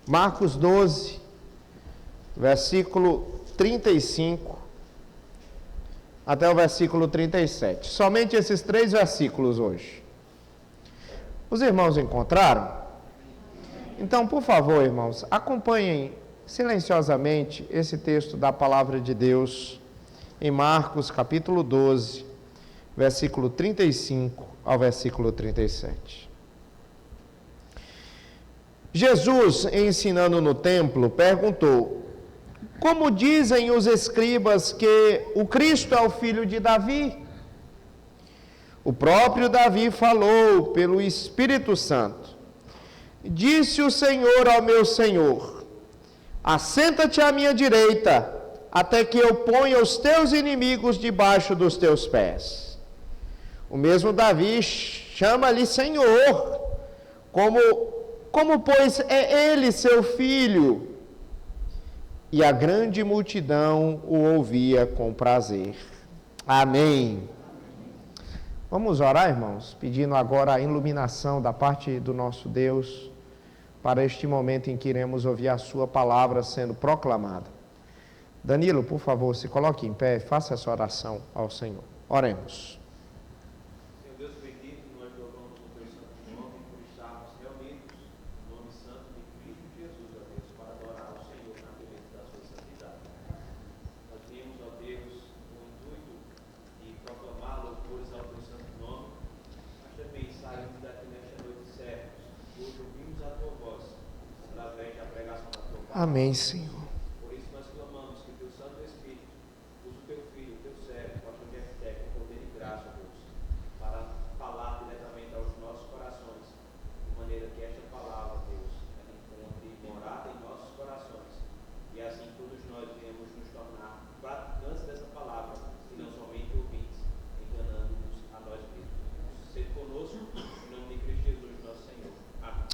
Marcos 12, versículo 35 até o versículo 37. Somente esses 3 versículos hoje. Os irmãos encontraram? Então, por favor, irmãos, acompanhem silenciosamente esse texto da palavra de Deus em Marcos capítulo 12, versículo 35 ao versículo 37. Jesus, ensinando no templo, perguntou: como dizem os escribas que o Cristo é o filho de Davi? O próprio Davi falou pelo Espírito Santo: disse o Senhor ao meu Senhor: assenta-te à minha direita, até que eu ponha os teus inimigos debaixo dos teus pés. O mesmo Davi chama-lhe Senhor, como pois é ele seu filho? E a grande multidão o ouvia com prazer. Amém. Vamos orar, irmãos, pedindo agora a iluminação da parte do nosso Deus para este momento em que iremos ouvir a sua palavra sendo proclamada. Danilo, por favor, se coloque em pé, faça essa oração ao Senhor. Oremos. Senhor Deus bendito, nós louvamos o teu santo nome por estarmos reunidos no nome santo de Cristo Jesus, ó Deus, para adorar o Senhor na beleza da sua santidade. Nós viemos, ó Deus, com o intuito de proclamar louvores ao teu santo nome, mas também saímos daqui nesta noite certos, hoje ouvimos a tua voz através da pregação da tua palavra. Amém, Senhor. Por isso nós clamamos que o teu Santo Espírito use o teu Filho, o teu servo, o pastor Jeff Tech, com poder e graça, Deus, para falar diretamente aos nossos corações, de maneira que esta palavra, Deus, encontre morada em nossos corações, e assim todos nós viemos nos tornar praticantes dessa palavra, e não somente ouvintes, enganando-nos a nós mesmos. Seja conosco, em nome de Cristo Jesus, nosso Senhor.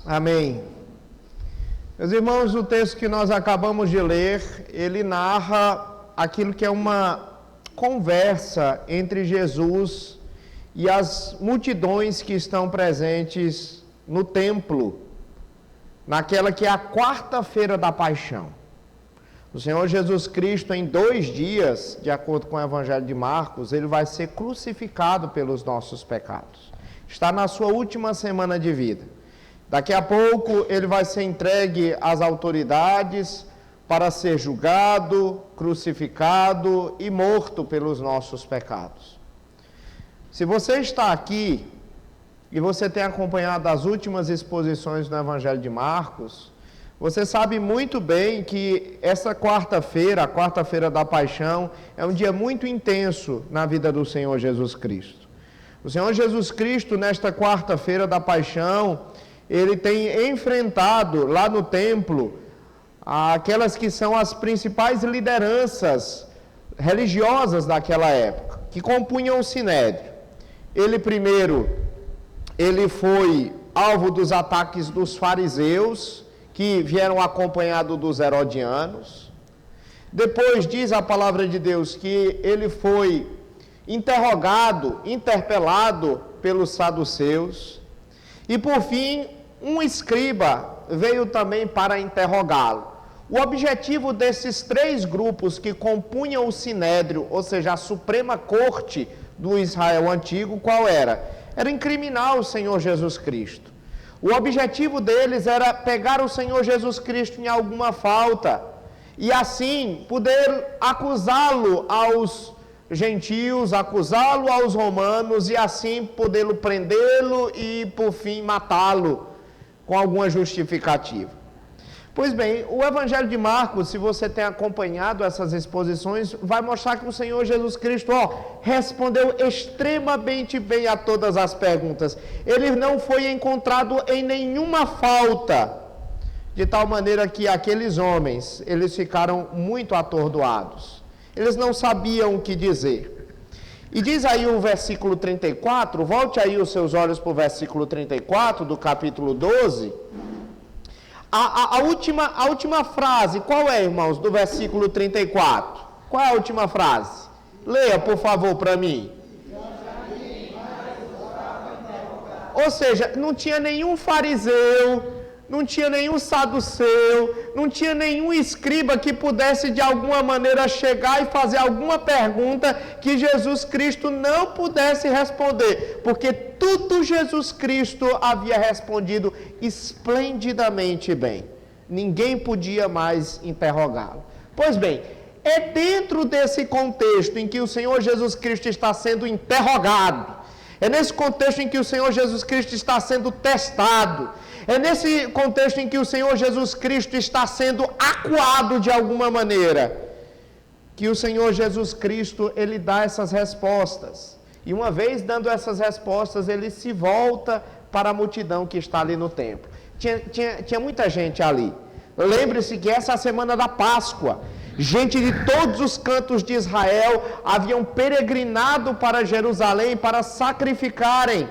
Amém. Amém. Meus irmãos, o texto que nós acabamos de ler, ele narra aquilo que é uma conversa entre Jesus e as multidões que estão presentes no templo, naquela que é a quarta-feira da paixão. O Senhor Jesus Cristo, em 2 dias, de acordo com o Evangelho de Marcos, ele vai ser crucificado pelos nossos pecados. Está na sua última semana de vida. Daqui a pouco ele vai ser entregue às autoridades para ser julgado, crucificado e morto pelos nossos pecados. Se você está aqui e você tem acompanhado as últimas exposições no Evangelho de Marcos, você sabe muito bem que essa quarta-feira, a quarta-feira da paixão, é um dia muito intenso na vida do Senhor Jesus Cristo. O Senhor Jesus Cristo, nesta quarta-feira da paixão, ele tem enfrentado lá no templo aquelas que são as principais lideranças religiosas daquela época, que compunham o Sinédrio. Ele foi alvo dos ataques dos fariseus, que vieram acompanhados dos herodianos. Depois diz a palavra de Deus que ele foi interpelado pelos saduceus. E por fim, um escriba veio também para interrogá-lo. O objetivo desses 3 grupos que compunham o Sinédrio, ou seja, a Suprema Corte do Israel Antigo, qual era? Era incriminar o Senhor Jesus Cristo. O objetivo deles era pegar o Senhor Jesus Cristo em alguma falta e assim poder acusá-lo aos gentios, acusá-lo aos romanos e assim podê-lo prendê-lo e por fim matá-lo com alguma justificativa. Pois bem, o Evangelho de Marcos, se você tem acompanhado essas exposições, vai mostrar que o Senhor Jesus Cristo respondeu extremamente bem a todas as perguntas. Ele não foi encontrado em nenhuma falta, de tal maneira que aqueles homens, eles ficaram muito atordoados. Eles não sabiam o que dizer. E diz aí o versículo 34, volte aí os seus olhos para o versículo 34 do capítulo 12. A última frase, qual é, irmãos, do versículo 34? Qual é a última frase? Leia, por favor, para mim. Ou seja, não tinha nenhum fariseu, não tinha nenhum saduceu, não tinha nenhum escriba que pudesse de alguma maneira chegar e fazer alguma pergunta que Jesus Cristo não pudesse responder, porque tudo Jesus Cristo havia respondido esplendidamente bem. Ninguém podia mais interrogá-lo. Pois bem, é dentro desse contexto em que o Senhor Jesus Cristo está sendo interrogado, é nesse contexto em que o Senhor Jesus Cristo está sendo testado, é nesse contexto em que o Senhor Jesus Cristo está sendo acuado de alguma maneira, que o Senhor Jesus Cristo, ele dá essas respostas. E uma vez dando essas respostas, ele se volta para a multidão que está ali no templo. Tinha muita gente ali. Lembre-se que essa é a semana da Páscoa. Gente de todos os cantos de Israel haviam peregrinado para Jerusalém para sacrificarem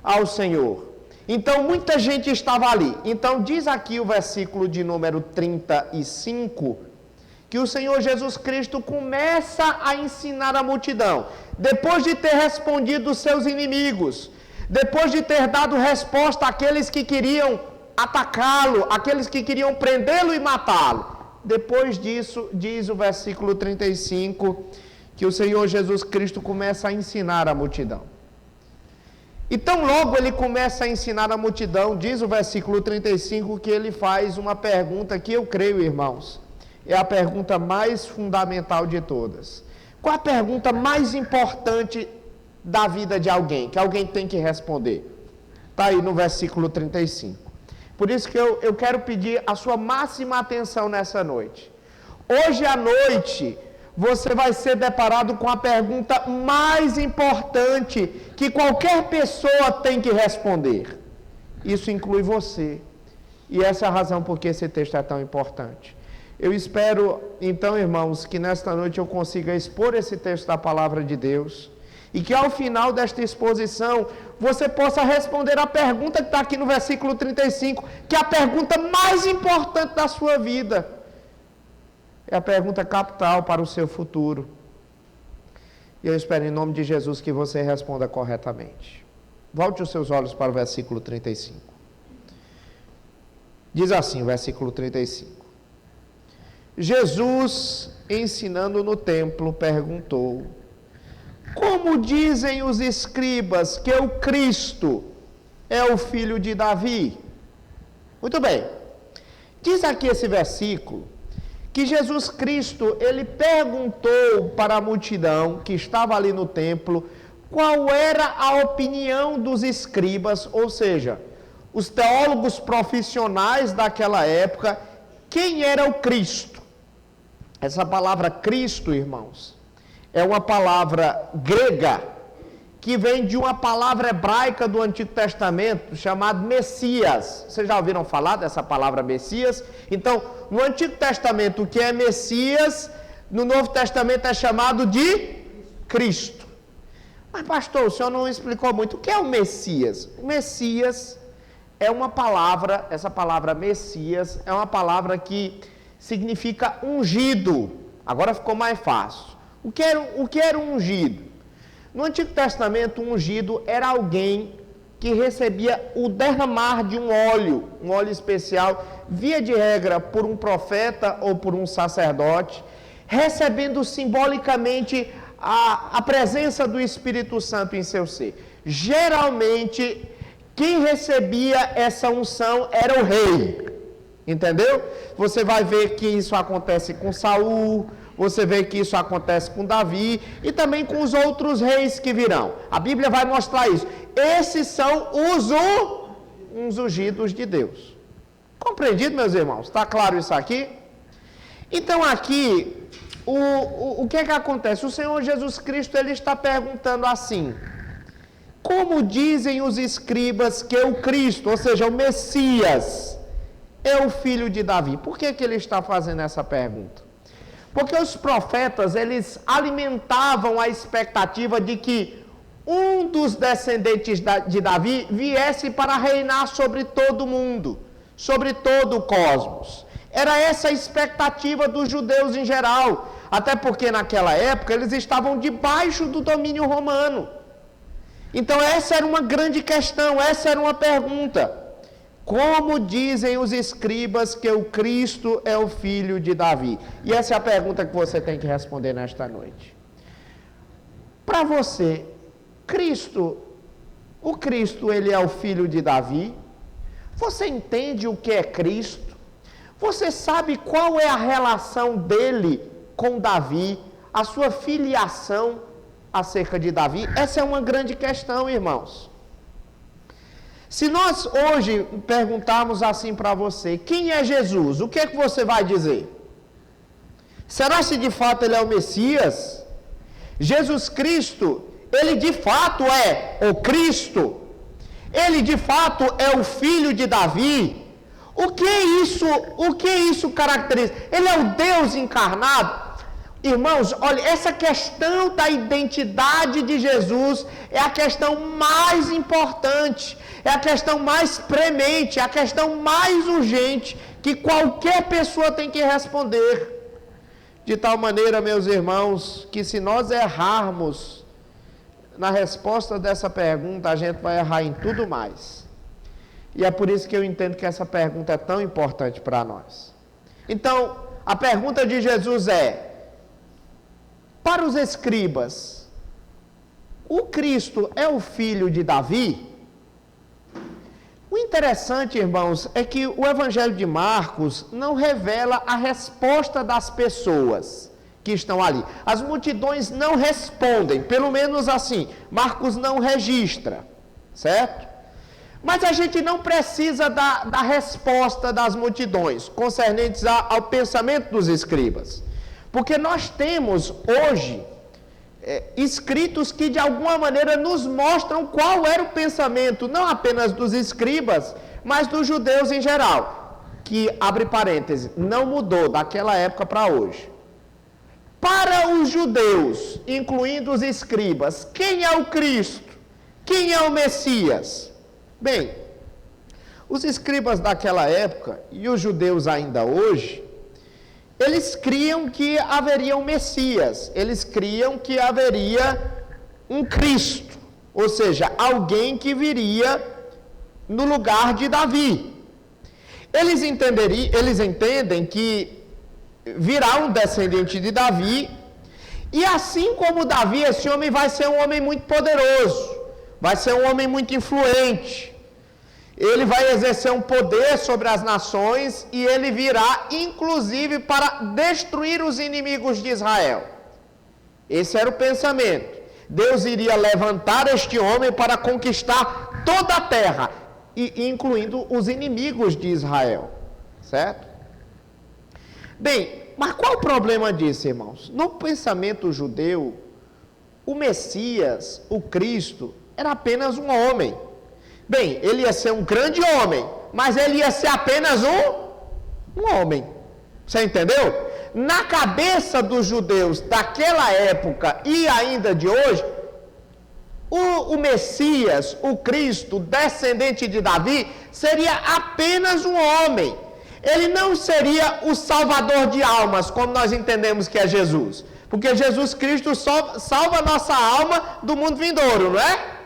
ao Senhor. Então, muita gente estava ali. Então, diz aqui o versículo de número 35, que o Senhor Jesus Cristo começa a ensinar a multidão. Depois de ter respondido os seus inimigos, depois de ter dado resposta àqueles que queriam atacá-lo, àqueles que queriam prendê-lo e matá-lo. Depois disso, diz o versículo 35, que o Senhor Jesus Cristo começa a ensinar a multidão. Então, logo ele começa a ensinar a multidão, diz o versículo 35, que ele faz uma pergunta que eu creio, irmãos, é a pergunta mais fundamental de todas. Qual a pergunta mais importante da vida de alguém, que alguém tem que responder? Está aí no versículo 35. Por isso que eu quero pedir a sua máxima atenção nessa noite. Hoje à noite, você vai ser deparado com a pergunta mais importante que qualquer pessoa tem que responder. Isso inclui você. E essa é a razão por que esse texto é tão importante. Eu espero, então, irmãos, que nesta noite eu consiga expor esse texto da palavra de Deus e que ao final desta exposição você possa responder a pergunta que está aqui no versículo 35, que é a pergunta mais importante da sua vida. É a pergunta capital para o seu futuro. E eu espero em nome de Jesus que você responda corretamente. Volte os seus olhos para o versículo 35. Diz assim o versículo 35. Jesus, ensinando no templo, perguntou: como dizem os escribas que o Cristo é o filho de Davi? Muito bem. Diz aqui esse versículo que Jesus Cristo, ele perguntou para a multidão que estava ali no templo qual era a opinião dos escribas, ou seja, os teólogos profissionais daquela época, quem era o Cristo. Essa palavra Cristo, irmãos, é uma palavra grega que vem de uma palavra hebraica do Antigo Testamento chamada Messias. Vocês já ouviram falar dessa palavra Messias? Então, no Antigo Testamento, o que é Messias, no Novo Testamento é chamado de Cristo. Mas, pastor, o senhor não explicou muito. O que é o Messias? O Messias é uma palavra, essa palavra Messias, é uma palavra que significa ungido. Agora ficou mais fácil. O que era um ungido? No Antigo Testamento, um ungido era alguém que recebia o derramar de um óleo especial, via de regra por um profeta ou por um sacerdote, recebendo simbolicamente a presença do Espírito Santo em seu ser. Geralmente, quem recebia essa unção era o rei. Entendeu? Você vai ver que isso acontece com Saul, você vê que isso acontece com Davi e também com os outros reis que virão. A Bíblia vai mostrar isso. Esses são os ungidos de Deus. Compreendido, meus irmãos? Está claro isso aqui? Então aqui, o que é que acontece? O Senhor Jesus Cristo, ele está perguntando assim: como dizem os escribas que o Cristo, ou seja, o Messias, é o filho de Davi? Por que ele está fazendo essa pergunta? Porque os profetas, eles alimentavam a expectativa de que um dos descendentes de Davi viesse para reinar sobre todo o mundo, sobre todo o cosmos. Era essa a expectativa dos judeus em geral. Até porque naquela época eles estavam debaixo do domínio romano. Então essa era uma grande questão, essa era uma pergunta. Como dizem os escribas que o Cristo é o filho de Davi? E essa é a pergunta que você tem que responder nesta noite. Para você, o Cristo, ele é o filho de Davi? Você entende o que é Cristo? Você sabe qual é a relação dele com Davi, a sua filiação acerca de Davi? Essa é uma grande questão, irmãos. Se nós hoje perguntarmos assim para você, quem é Jesus? O que é que você vai dizer? Será se de fato ele é o Messias? Jesus Cristo, ele de fato é o Cristo? Ele de fato é o filho de Davi? O que isso caracteriza? Ele é o Deus encarnado? Irmãos, olha, essa questão da identidade de Jesus é a questão mais importante, é a questão mais premente, é a questão mais urgente que qualquer pessoa tem que responder. De tal maneira, meus irmãos, que se nós errarmos na resposta dessa pergunta, a gente vai errar em tudo mais. E é por isso que eu entendo que essa pergunta é tão importante para nós. Então, a pergunta de Jesus é: para os escribas, o Cristo é o filho de Davi? O interessante, irmãos, é que o Evangelho de Marcos não revela a resposta das pessoas que estão ali. As multidões não respondem, pelo menos assim, Marcos não registra, certo? Mas a gente não precisa da resposta das multidões, concernentes ao pensamento dos escribas. Porque nós temos hoje escritos que de alguma maneira nos mostram qual era o pensamento, não apenas dos escribas, mas dos judeus em geral. Que, abre parênteses, não mudou daquela época para hoje. Para os judeus, incluindo os escribas, quem é o Cristo? Quem é o Messias? Bem, os escribas daquela época e os judeus ainda hoje, eles criam que haveria um Messias, eles criam que haveria um Cristo, ou seja, alguém que viria no lugar de Davi. Eles entendem que virá um descendente de Davi, e assim como Davi, esse homem vai ser um homem muito poderoso, vai ser um homem muito influente. Ele vai exercer um poder sobre as nações e ele virá, inclusive, para destruir os inimigos de Israel. Esse era o pensamento. Deus iria levantar este homem para conquistar toda a terra, incluindo os inimigos de Israel. Certo? Bem, mas qual o problema disso, irmãos? No pensamento judeu, o Messias, o Cristo, era apenas um homem. Bem, ele ia ser um grande homem, mas ele ia ser apenas um homem. Você entendeu? Na cabeça dos judeus daquela época e ainda de hoje, o Messias, o Cristo, descendente de Davi, seria apenas um homem. Ele não seria o salvador de almas, como nós entendemos que é Jesus. Porque Jesus Cristo salva a nossa alma do mundo vindouro, não é?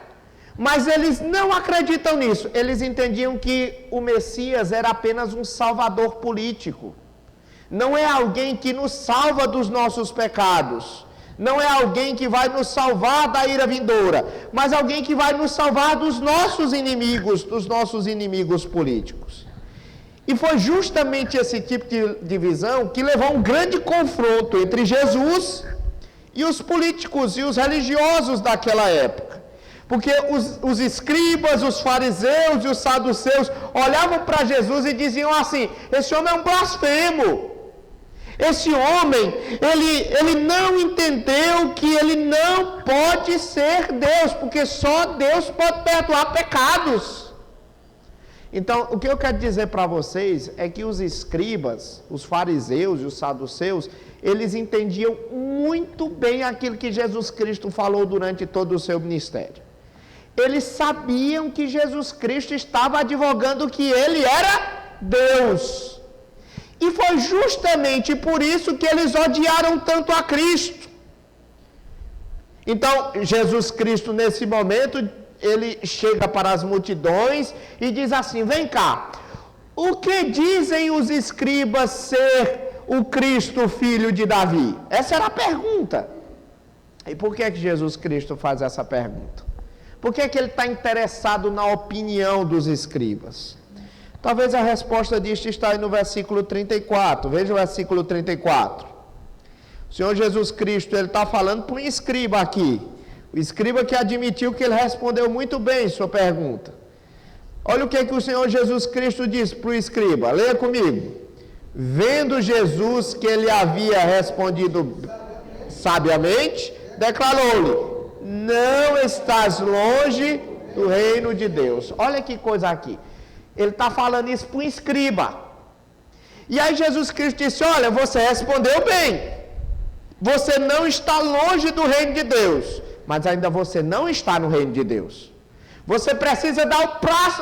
Mas eles não acreditam nisso. Eles entendiam que o Messias era apenas um salvador político. Não é alguém que nos salva dos nossos pecados. Não é alguém que vai nos salvar da ira vindoura. Mas alguém que vai nos salvar dos nossos inimigos políticos. E foi justamente esse tipo de visão que levou a um grande confronto entre Jesus e os políticos e os religiosos daquela época. Porque os escribas, os fariseus e os saduceus olhavam para Jesus e diziam assim: esse homem é um blasfemo. Esse homem, ele não entendeu que ele não pode ser Deus, porque só Deus pode perdoar pecados. Então, o que eu quero dizer para vocês é que os escribas, os fariseus e os saduceus, eles entendiam muito bem aquilo que Jesus Cristo falou durante todo o seu ministério. Eles sabiam que Jesus Cristo estava advogando que ele era Deus. E foi justamente por isso que eles odiaram tanto a Cristo. Então, Jesus Cristo, nesse momento, ele chega para as multidões e diz assim: vem cá, o que dizem os escribas ser o Cristo, filho de Davi? Essa era a pergunta. E por que Jesus Cristo faz essa pergunta? Por que ele está interessado na opinião dos escribas? Talvez a resposta disto está aí no versículo 34. Veja o versículo 34. O Senhor Jesus Cristo, ele está falando para um escriba aqui. O escriba que admitiu que ele respondeu muito bem sua pergunta. Olha o que o Senhor Jesus Cristo disse para o escriba. Leia comigo. Vendo Jesus que ele havia respondido sabiamente, declarou-lhe: não estás longe do reino de Deus. Olha que coisa aqui. Ele está falando isso para um escriba. E aí Jesus Cristo disse: olha, você respondeu bem. Você não está longe do reino de Deus, mas ainda você não está no reino de Deus. Você precisa dar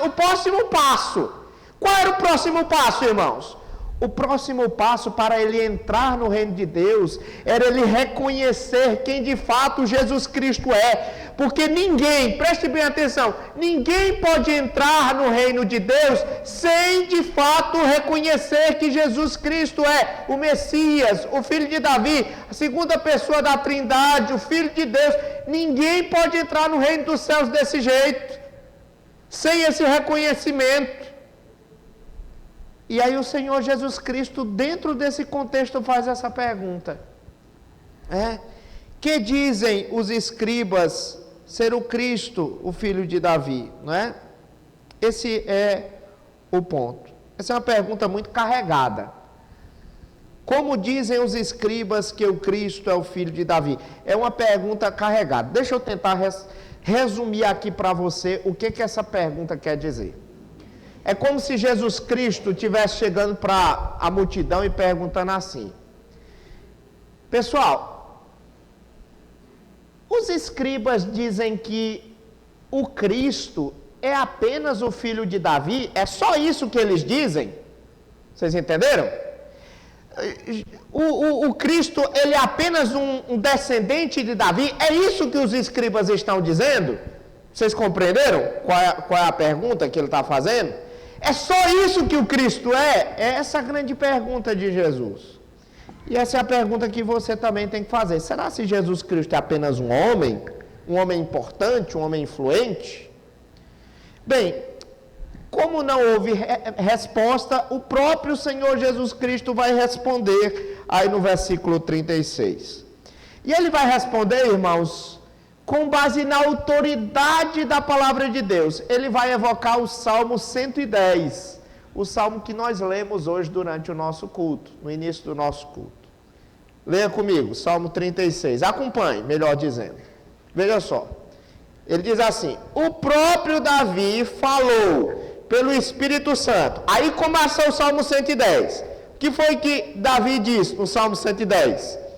o próximo passo. Qual era o próximo passo, irmãos? O próximo passo para ele entrar no reino de Deus era ele reconhecer quem de fato Jesus Cristo é. Porque ninguém, preste bem atenção, ninguém pode entrar no reino de Deus sem de fato reconhecer que Jesus Cristo é o Messias, o Filho de Davi, a segunda pessoa da Trindade, o Filho de Deus. Ninguém pode entrar no reino dos céus desse jeito, sem esse reconhecimento. E aí o Senhor Jesus Cristo, dentro desse contexto, faz essa pergunta. Que dizem os escribas ser o Cristo, o filho de Davi? Não é? Esse é o ponto. Essa é uma pergunta muito carregada. Como dizem os escribas que o Cristo é o filho de Davi? É uma pergunta carregada. Deixa eu tentar resumir aqui para você o que essa pergunta quer dizer. É como se Jesus Cristo estivesse chegando para a multidão e perguntando assim: pessoal, os escribas dizem que o Cristo é apenas o filho de Davi? É só isso que eles dizem? Vocês entenderam? O Cristo, ele é apenas um descendente de Davi? É isso que os escribas estão dizendo? Vocês compreenderam qual é a pergunta que ele está fazendo? É só isso que o Cristo é? É essa a grande pergunta de Jesus. E essa é a pergunta que você também tem que fazer. Será se Jesus Cristo é apenas um homem importante, um homem influente? Bem, como não houve resposta, o próprio Senhor Jesus Cristo vai responder aí no versículo 36. E ele vai responder, irmãos, com base na autoridade da palavra de Deus. Ele vai evocar o Salmo 110, o salmo que nós lemos hoje durante o nosso culto, no início do nosso culto. Leia comigo, Salmo 36, acompanhe, melhor dizendo. Veja só, ele diz assim: o próprio Davi falou pelo Espírito Santo. Aí começa o Salmo 110. O que foi que Davi disse no Salmo 110?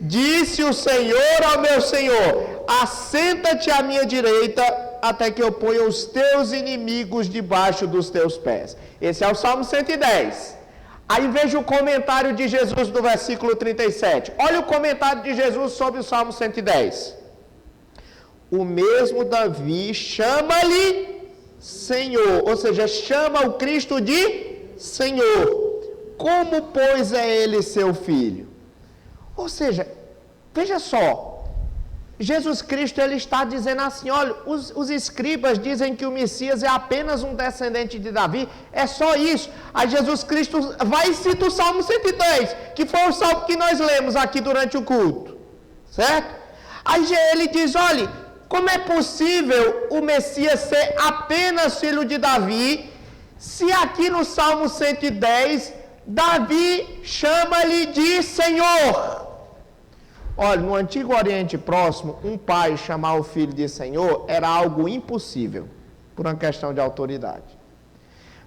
Disse o Senhor ao meu Senhor: assenta-te à minha direita, até que eu ponha os teus inimigos debaixo dos teus pés. Esse é o Salmo 110. Aí veja o comentário de Jesus do versículo 37. Olha o comentário de Jesus sobre o Salmo 110. O mesmo Davi chama-lhe Senhor, ou seja, chama o Cristo de Senhor. Como, pois, é ele seu filho? Ou seja, veja só, Jesus Cristo ele está dizendo assim: olha, os escribas dizem que o Messias é apenas um descendente de Davi, é só isso. Aí Jesus Cristo vai e cita o Salmo 110, que foi o salmo que nós lemos aqui durante o culto, certo? Aí ele diz: olha, como é possível o Messias ser apenas filho de Davi, se aqui no Salmo 110, Davi chama-lhe de Senhor? Olha, no Antigo Oriente Próximo, um pai chamar o filho de Senhor era algo impossível, por uma questão de autoridade.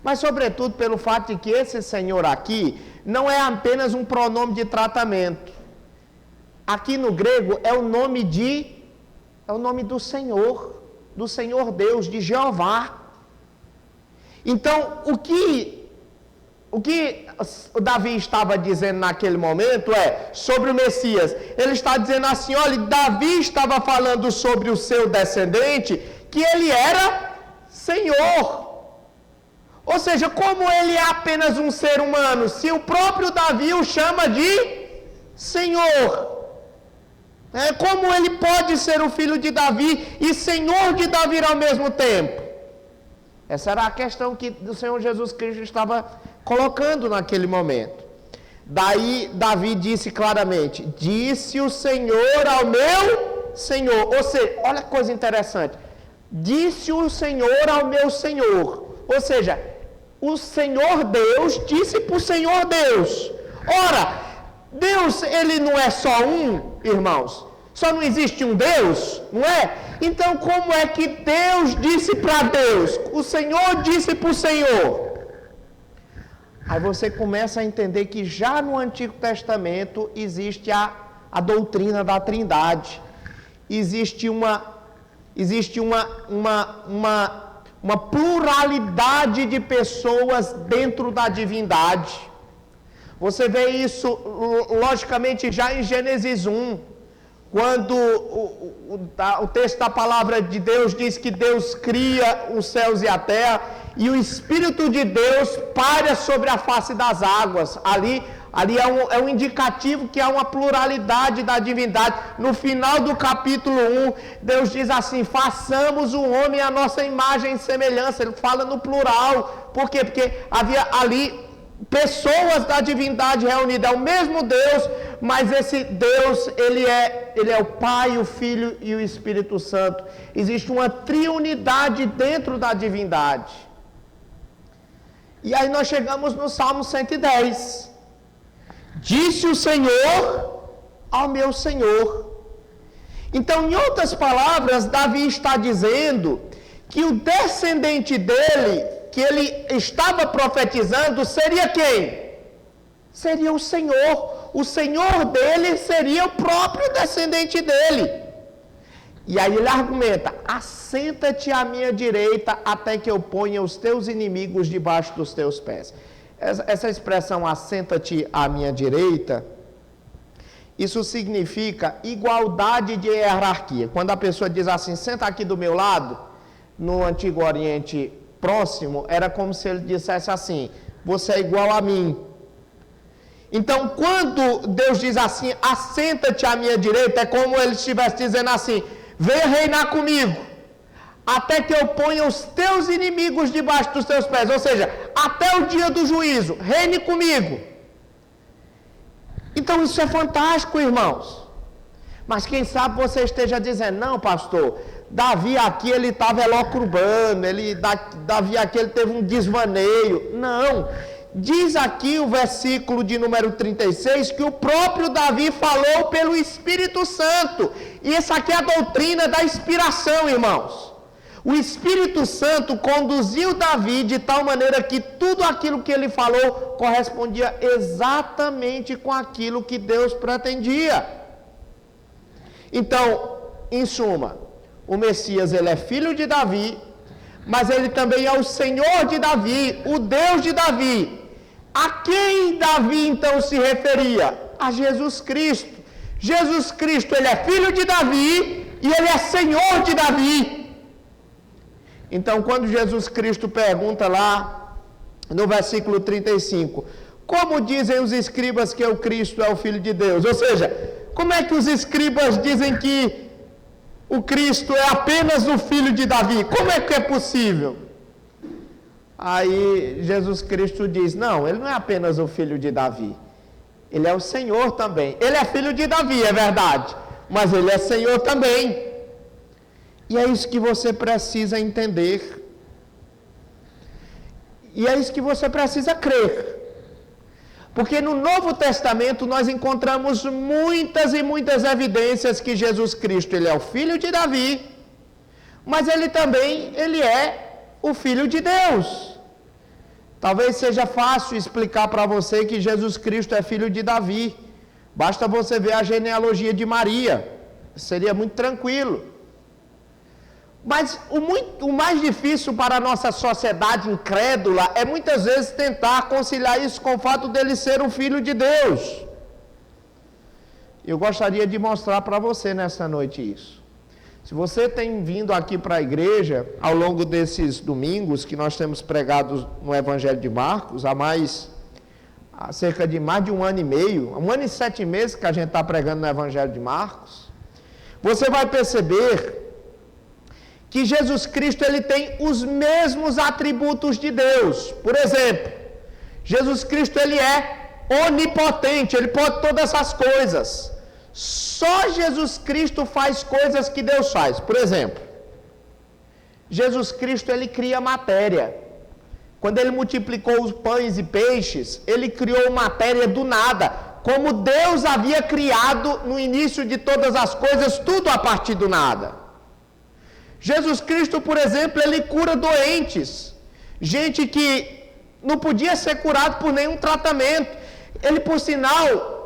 Mas, sobretudo, pelo fato de que esse Senhor aqui não é apenas um pronome de tratamento. Aqui no grego é o nome do Senhor Deus, de Jeová. Então, o que o que o Davi estava dizendo naquele momento é sobre o Messias. Ele está dizendo assim, olha, Davi estava falando sobre o seu descendente, que ele era Senhor. Ou seja, como ele é apenas um ser humano, se o próprio Davi o chama de Senhor, como ele pode ser o filho de Davi e Senhor de Davi ao mesmo tempo? Essa era a questão que o Senhor Jesus Cristo estava colocando naquele momento. Daí Davi disse claramente, disse o Senhor ao meu Senhor. Ou seja, olha que coisa interessante, disse o Senhor ao meu Senhor. Ou seja, o Senhor Deus disse para o Senhor Deus. Ora, Deus, ele não é só um, irmãos? Só não existe um Deus, não é? Então, como é que Deus disse para Deus? O Senhor disse para o Senhor. Aí você começa a entender que já no Antigo Testamento existe a doutrina da Trindade. Existe uma pluralidade de pessoas dentro da divindade. Você vê isso, logicamente, já em Gênesis 1, quando o texto da palavra de Deus diz que Deus cria os céus e a terra, e o Espírito de Deus paira sobre a face das águas. Ali é um indicativo que há uma pluralidade da divindade. No final do capítulo 1, Deus diz assim, façamos o homem à nossa imagem e semelhança. Ele fala no plural. Por quê? Porque havia ali pessoas da divindade reunidas. É o mesmo Deus, mas esse Deus, ele é o Pai, o Filho e o Espírito Santo. Existe uma triunidade dentro da divindade. E aí nós chegamos no Salmo 110. Disse o Senhor ao meu Senhor. Então, em outras palavras, Davi está dizendo que o descendente dele, que ele estava profetizando, seria quem? Seria o Senhor. O Senhor dele seria o próprio descendente dele. E aí ele argumenta, assenta-te à minha direita até que eu ponha os teus inimigos debaixo dos teus pés. Essa expressão, assenta-te à minha direita, isso significa igualdade de hierarquia. Quando a pessoa diz assim, senta aqui do meu lado, no Antigo Oriente Próximo, era como se ele dissesse assim, você é igual a mim. Então, quando Deus diz assim, assenta-te à minha direita, é como ele estivesse dizendo assim, venha reinar comigo, até que eu ponha os teus inimigos debaixo dos teus pés. Ou seja, até o dia do juízo, reine comigo. Então isso é fantástico, irmãos. Mas quem sabe você esteja dizendo, não, pastor, Davi aqui ele estava elocubrando, Davi aqui ele teve um desvaneio. Não, diz aqui o versículo de número 36, que o próprio Davi falou pelo Espírito Santo. E essa aqui é a doutrina da inspiração, irmãos. O Espírito Santo conduziu Davi de tal maneira que tudo aquilo que ele falou correspondia exatamente com aquilo que Deus pretendia. Então, em suma, o Messias ele é filho de Davi, mas ele também é o Senhor de Davi, o Deus de Davi. A quem Davi então se referia? A Jesus Cristo. Jesus Cristo ele é filho de Davi e ele é Senhor de Davi. Então, quando Jesus Cristo pergunta lá, no versículo 35, como dizem os escribas que o Cristo é o Filho de Deus? Ou seja, como é que os escribas dizem que o Cristo é apenas o Filho de Davi? Como é que é possível? Aí Jesus Cristo diz, não, ele não é apenas o Filho de Davi, ele é o Senhor também. Ele é filho de Davi, é verdade, mas ele é Senhor também. E é isso que você precisa entender. E é isso que você precisa crer. Porque no Novo Testamento nós encontramos muitas e muitas evidências que Jesus Cristo ele é o filho de Davi, mas ele também é o Filho de Deus. Talvez seja fácil explicar para você que Jesus Cristo é filho de Davi. Basta você ver a genealogia de Maria. Seria muito tranquilo. Mas o mais difícil para a nossa sociedade incrédula é muitas vezes tentar conciliar isso com o fato dele ser um filho de Deus. Eu gostaria de mostrar para você nessa noite isso. Se você tem vindo aqui para a igreja ao longo desses domingos que nós temos pregado no Evangelho de Marcos, há cerca de mais de 1 ano e meio, 1 ano e 7 meses que a gente está pregando no Evangelho de Marcos, você vai perceber que Jesus Cristo ele tem os mesmos atributos de Deus. Por exemplo, Jesus Cristo ele é onipotente, ele pode todas as coisas. Só Jesus Cristo faz coisas que Deus faz. Por exemplo, Jesus Cristo ele cria matéria. Quando ele multiplicou os pães e peixes, ele criou matéria do nada, como Deus havia criado no início de todas as coisas, tudo a partir do nada. Jesus Cristo, por exemplo, ele cura doentes, gente que não podia ser curado por nenhum tratamento. Ele, por sinal,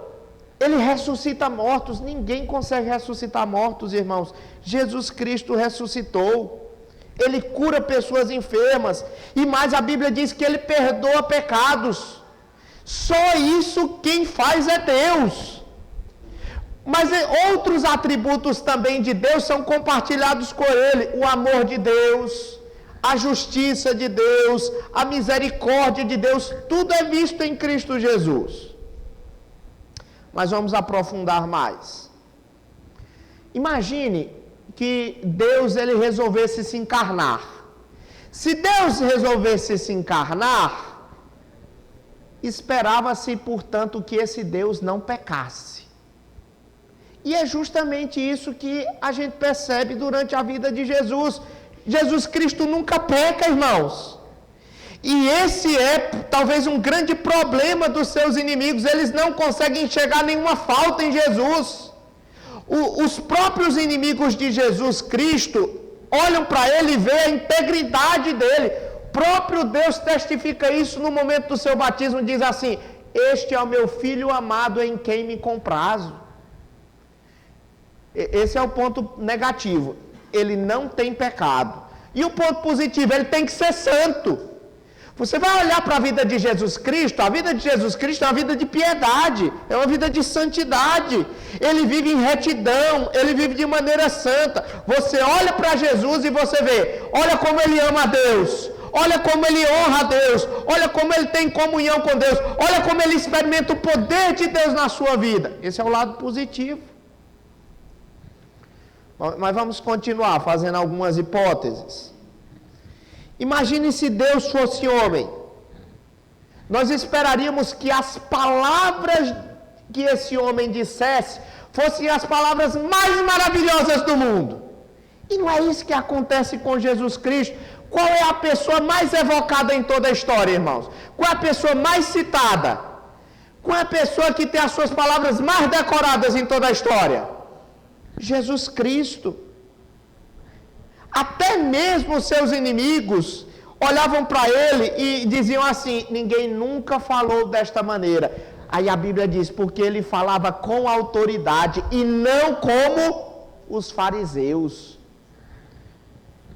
ele ressuscita mortos. Ninguém consegue ressuscitar mortos, irmãos. Jesus Cristo ressuscitou. Ele cura pessoas enfermas. E mais, a Bíblia diz que ele perdoa pecados. Só isso quem faz é Deus. Mas outros atributos também de Deus são compartilhados com ele. O amor de Deus, a justiça de Deus, a misericórdia de Deus, tudo é visto em Cristo Jesus. Mas vamos aprofundar mais. Imagine que Deus ele resolvesse se encarnar. Se Deus resolvesse se encarnar, esperava-se, portanto, que esse Deus não pecasse. E é justamente isso que a gente percebe durante a vida de Jesus. Jesus Cristo nunca peca, irmãos. E esse é talvez um grande problema dos seus inimigos. Eles não conseguem enxergar nenhuma falta em Jesus. Os próprios inimigos de Jesus Cristo olham para ele e veem a integridade dele. O próprio Deus testifica isso no momento do seu batismo. Diz assim: este é o meu filho amado em quem me comprazo. Esse é o ponto negativo. Ele não tem pecado. E o ponto positivo, ele tem que ser santo. Você vai olhar para a vida de Jesus Cristo, a vida de Jesus Cristo é uma vida de piedade, é uma vida de santidade. Ele vive em retidão, ele vive de maneira santa. Você olha para Jesus e você vê, olha como ele ama a Deus, olha como ele honra a Deus, olha como ele tem comunhão com Deus, olha como ele experimenta o poder de Deus na sua vida. Esse é o lado positivo. Mas vamos continuar fazendo algumas hipóteses. Imagine se Deus fosse homem. Nós esperaríamos que as palavras que esse homem dissesse fossem as palavras mais maravilhosas do mundo. E não é isso que acontece com Jesus Cristo. Qual é a pessoa mais evocada em toda a história, irmãos? Qual é a pessoa mais citada? Qual é a pessoa que tem as suas palavras mais decoradas em toda a história? Jesus Cristo. Até mesmo os seus inimigos olhavam para ele e diziam assim: ninguém nunca falou desta maneira. Aí a Bíblia diz, porque ele falava com autoridade e não como os fariseus.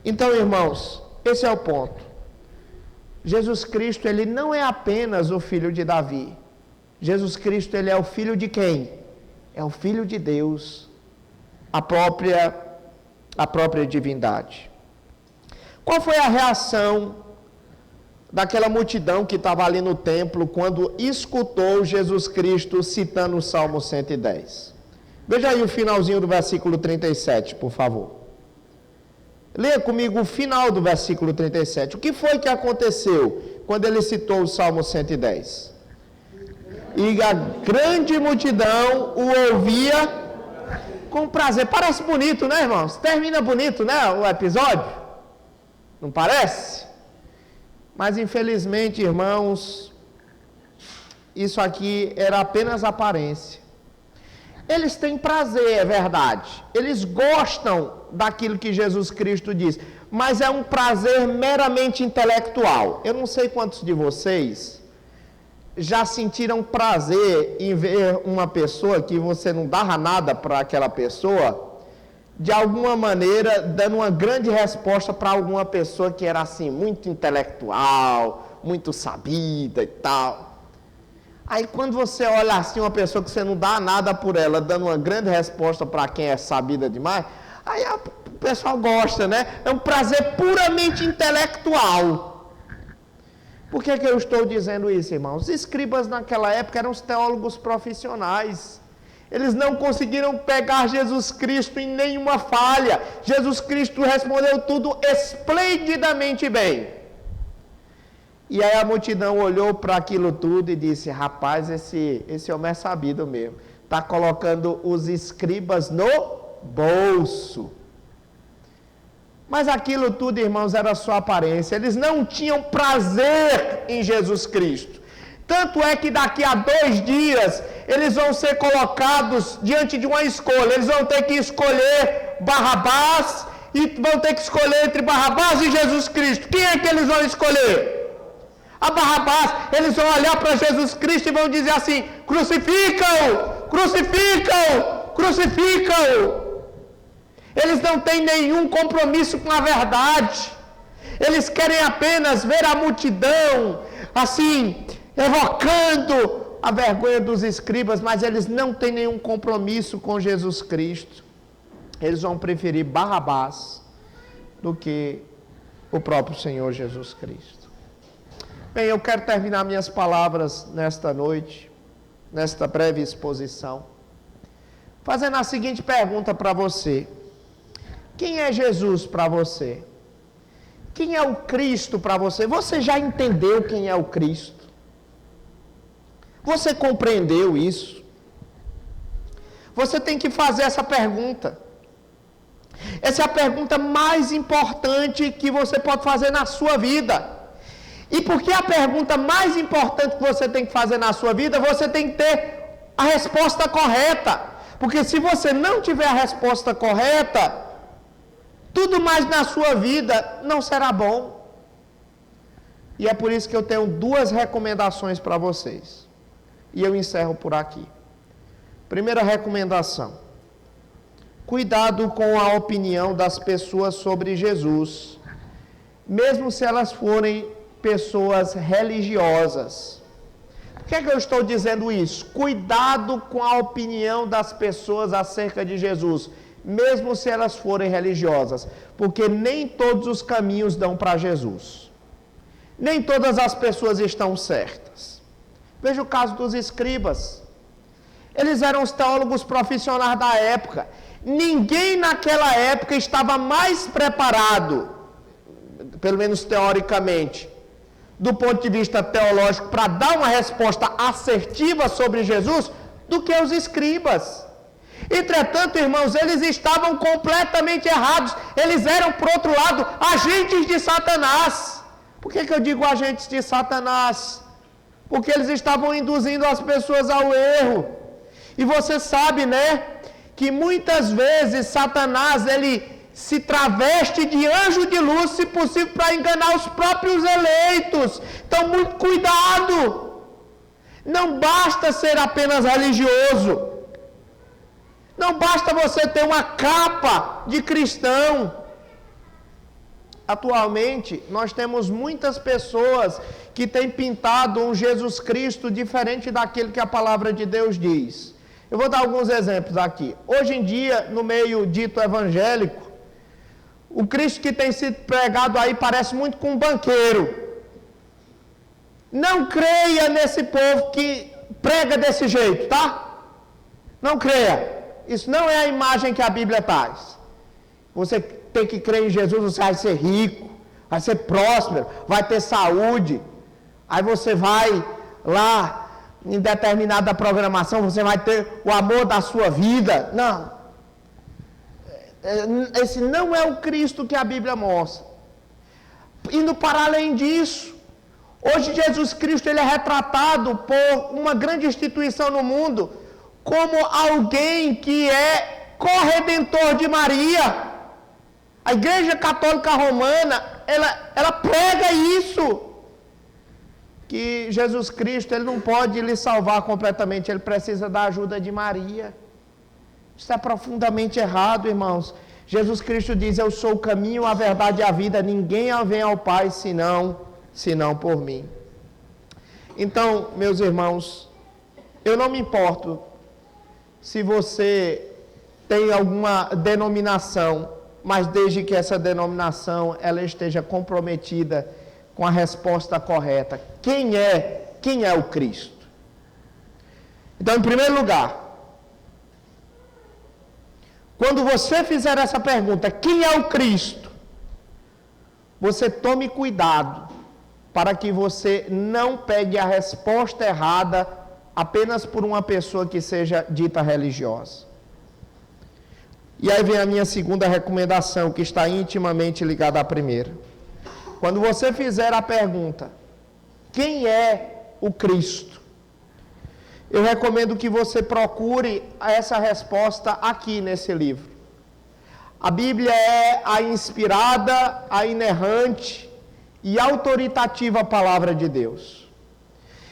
Então, irmãos, esse é o ponto. Jesus Cristo, ele não é apenas o filho de Davi. Jesus Cristo, ele é o filho de quem? É o filho de Deus. A própria divindade. Qual foi a reação daquela multidão que estava ali no templo quando escutou Jesus Cristo citando o Salmo 110? Veja aí o finalzinho do versículo 37, por favor. Leia comigo o final do versículo 37. O que foi que aconteceu quando ele citou o Salmo 110? E a grande multidão o ouvia com prazer. Parece bonito, né, irmãos? Termina bonito, né, o episódio? Não parece? Mas, infelizmente, irmãos, isso aqui era apenas aparência. Eles têm prazer, é verdade. Eles gostam daquilo que Jesus Cristo diz. Mas é um prazer meramente intelectual. Eu não sei quantos de vocês já sentiram prazer em ver uma pessoa que você não dava nada para aquela pessoa, de alguma maneira, dando uma grande resposta para alguma pessoa que era assim, muito intelectual, muito sabida e tal. Aí quando você olha assim, uma pessoa que você não dá nada por ela, dando uma grande resposta para quem é sabida demais, aí o pessoal gosta, né? É um prazer puramente intelectual. Por que eu estou dizendo isso, irmãos? Os escribas naquela época eram os teólogos profissionais. Eles não conseguiram pegar Jesus Cristo em nenhuma falha. Jesus Cristo respondeu tudo esplendidamente bem. E aí a multidão olhou para aquilo tudo e disse: rapaz, esse homem é sabido mesmo. Está colocando os escribas no bolso. Mas aquilo tudo, irmãos, era só aparência. Eles não tinham prazer em Jesus Cristo. Tanto é que daqui a 2 dias, eles vão ser colocados diante de uma escolha. Eles vão ter que escolher Barrabás e vão ter que escolher entre Barrabás e Jesus Cristo. Quem é que eles vão escolher? A Barrabás. Eles vão olhar para Jesus Cristo e vão dizer assim: crucificam-o, crucificam-o, crucificam-o. Eles não têm nenhum compromisso com a verdade. Eles querem apenas ver a multidão, assim, evocando a vergonha dos escribas, mas eles não têm nenhum compromisso com Jesus Cristo. Eles vão preferir Barrabás do que o próprio Senhor Jesus Cristo. Bem, eu quero terminar minhas palavras nesta noite, nesta breve exposição, fazendo a seguinte pergunta para você: quem é Jesus para você? Quem é o Cristo para você? Você já entendeu quem é o Cristo? Você compreendeu isso? Você tem que fazer essa pergunta. Essa é a pergunta mais importante que você pode fazer na sua vida. E porque é a pergunta mais importante que você tem que fazer na sua vida, você tem que ter a resposta correta. Porque se você não tiver a resposta correta, tudo mais na sua vida não será bom. E é por isso que eu tenho 2 recomendações para vocês. E eu encerro por aqui. Primeira recomendação: cuidado com a opinião das pessoas sobre Jesus, mesmo se elas forem pessoas religiosas. Por que eu estou dizendo isso? Cuidado com a opinião das pessoas acerca de Jesus, mesmo se elas forem religiosas, porque nem todos os caminhos dão para Jesus. Nem todas as pessoas estão certas. Veja o caso dos escribas. Eles eram os teólogos profissionais da época. Ninguém naquela época estava mais preparado, pelo menos teoricamente, do ponto de vista teológico, para dar uma resposta assertiva sobre Jesus, do que os escribas. Entretanto, irmãos, eles estavam completamente errados. Eles eram, por outro lado, agentes de Satanás. Por que eu digo agentes de Satanás? Porque eles estavam induzindo as pessoas ao erro. E você sabe, né, que muitas vezes Satanás, ele se traveste de anjo de luz, se possível, para enganar os próprios eleitos. Então, muito cuidado. Não basta ser apenas religioso. Não basta você ter uma capa de cristão. Atualmente, nós temos muitas pessoas que têm pintado um Jesus Cristo diferente daquilo que a palavra de Deus diz. Eu vou dar alguns exemplos aqui. Hoje em dia, no meio dito evangélico, o Cristo que tem sido pregado aí parece muito com um banqueiro. Não creia nesse povo que prega desse jeito, tá? Não creia. Isso não é a imagem que a Bíblia traz. Você tem que crer em Jesus, você vai ser rico, vai ser próspero, vai ter saúde. Aí você vai lá em determinada programação, você vai ter o amor da sua vida. Não. Esse não é o Cristo que a Bíblia mostra. Indo para além disso, hoje Jesus Cristo ele é retratado por uma grande instituição no mundo como alguém que é corredentor de Maria. A Igreja Católica Romana, ela prega isso, que Jesus Cristo ele não pode lhe salvar completamente, ele precisa da ajuda de Maria. Isso é profundamente errado, irmãos. Jesus Cristo diz: eu sou o caminho, a verdade e a vida, ninguém vem ao Pai senão por mim. Então, meus irmãos, eu não me importo se você tem alguma denominação, mas desde que essa denominação ela esteja comprometida com a resposta correta. Quem é o Cristo? Então, em primeiro lugar, quando você fizer essa pergunta, quem é o Cristo? Você tome cuidado para que você não pegue a resposta errada apenas por uma pessoa que seja dita religiosa. E aí vem a minha segunda recomendação, que está intimamente ligada à primeira. Quando você fizer a pergunta, quem é o Cristo? Eu recomendo que você procure essa resposta aqui nesse livro. A Bíblia é a inspirada, a inerrante e autoritativa palavra de Deus.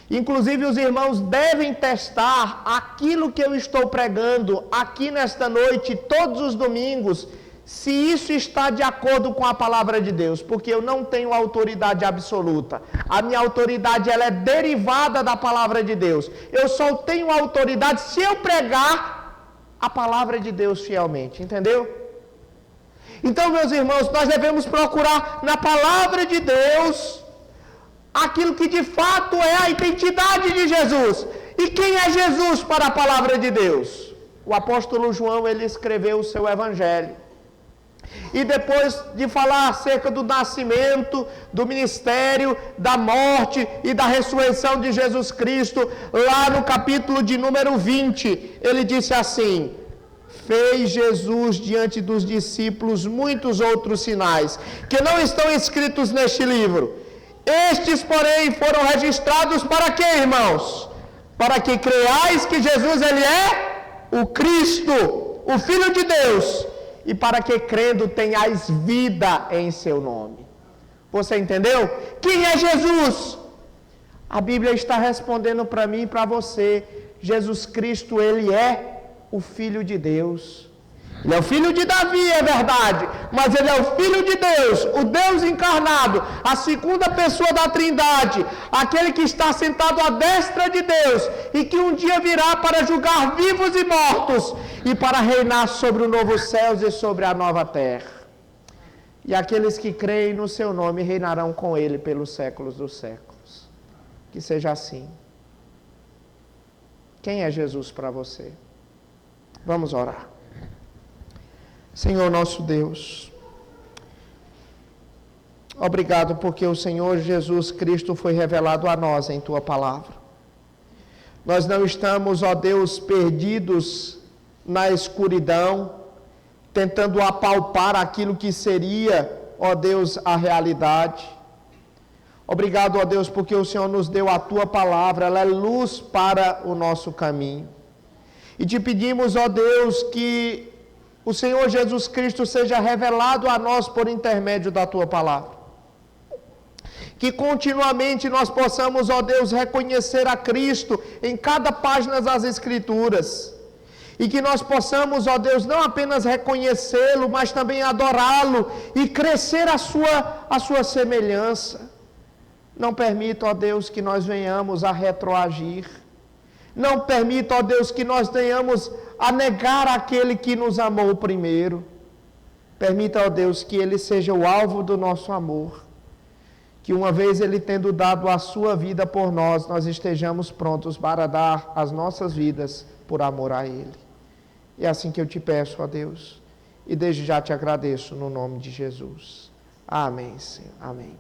Inclusive, os irmãos devem testar aquilo que eu estou pregando aqui nesta noite, todos os domingos, se isso está de acordo com a palavra de Deus, porque eu não tenho autoridade absoluta. A minha autoridade ela é derivada da palavra de Deus. Eu só tenho autoridade se eu pregar a palavra de Deus fielmente, entendeu? Então, meus irmãos, nós devemos procurar na palavra de Deus aquilo que de fato é a identidade de Jesus. E quem é Jesus para a palavra de Deus? O apóstolo João, ele escreveu o seu evangelho. E depois de falar acerca do nascimento, do ministério, da morte e da ressurreição de Jesus Cristo, lá no capítulo de número 20, ele disse assim: fez Jesus diante dos discípulos muitos outros sinais, que não estão escritos neste livro. Estes, porém, foram registrados para quê, irmãos? Para que creais que Jesus, ele é o Cristo, o Filho de Deus, e para que crendo tenhais vida em seu nome. Você entendeu? Quem é Jesus? A Bíblia está respondendo para mim e para você. Jesus Cristo, ele é o Filho de Deus. Ele é o filho de Davi, é verdade, mas ele é o Filho de Deus, o Deus encarnado, a segunda pessoa da Trindade, aquele que está sentado à destra de Deus e que um dia virá para julgar vivos e mortos e para reinar sobre o novo céu e sobre a nova terra. E aqueles que creem no seu nome reinarão com ele pelos séculos dos séculos. Que seja assim. Quem é Jesus para você? Vamos orar. Senhor nosso Deus, obrigado porque o Senhor Jesus Cristo foi revelado a nós em Tua palavra. Nós não estamos, ó Deus, perdidos na escuridão, tentando apalpar aquilo que seria, ó Deus, a realidade. Obrigado, ó Deus, porque o Senhor nos deu a Tua palavra, ela é luz para o nosso caminho. E te pedimos, ó Deus, que o Senhor Jesus Cristo seja revelado a nós por intermédio da Tua palavra. Que continuamente nós possamos, ó Deus, reconhecer a Cristo em cada página das Escrituras. E que nós possamos, ó Deus, não apenas reconhecê-lo, mas também adorá-lo e crescer a sua semelhança. Não permita, ó Deus, que nós venhamos a retroagir. Não permita, ó Deus, que nós venhamos a negar aquele que nos amou primeiro. Permita, ó Deus, que ele seja o alvo do nosso amor. Que uma vez ele tendo dado a sua vida por nós, nós estejamos prontos para dar as nossas vidas por amor a ele. E é assim que eu te peço, ó Deus, e desde já te agradeço no nome de Jesus. Amém, Senhor. Amém.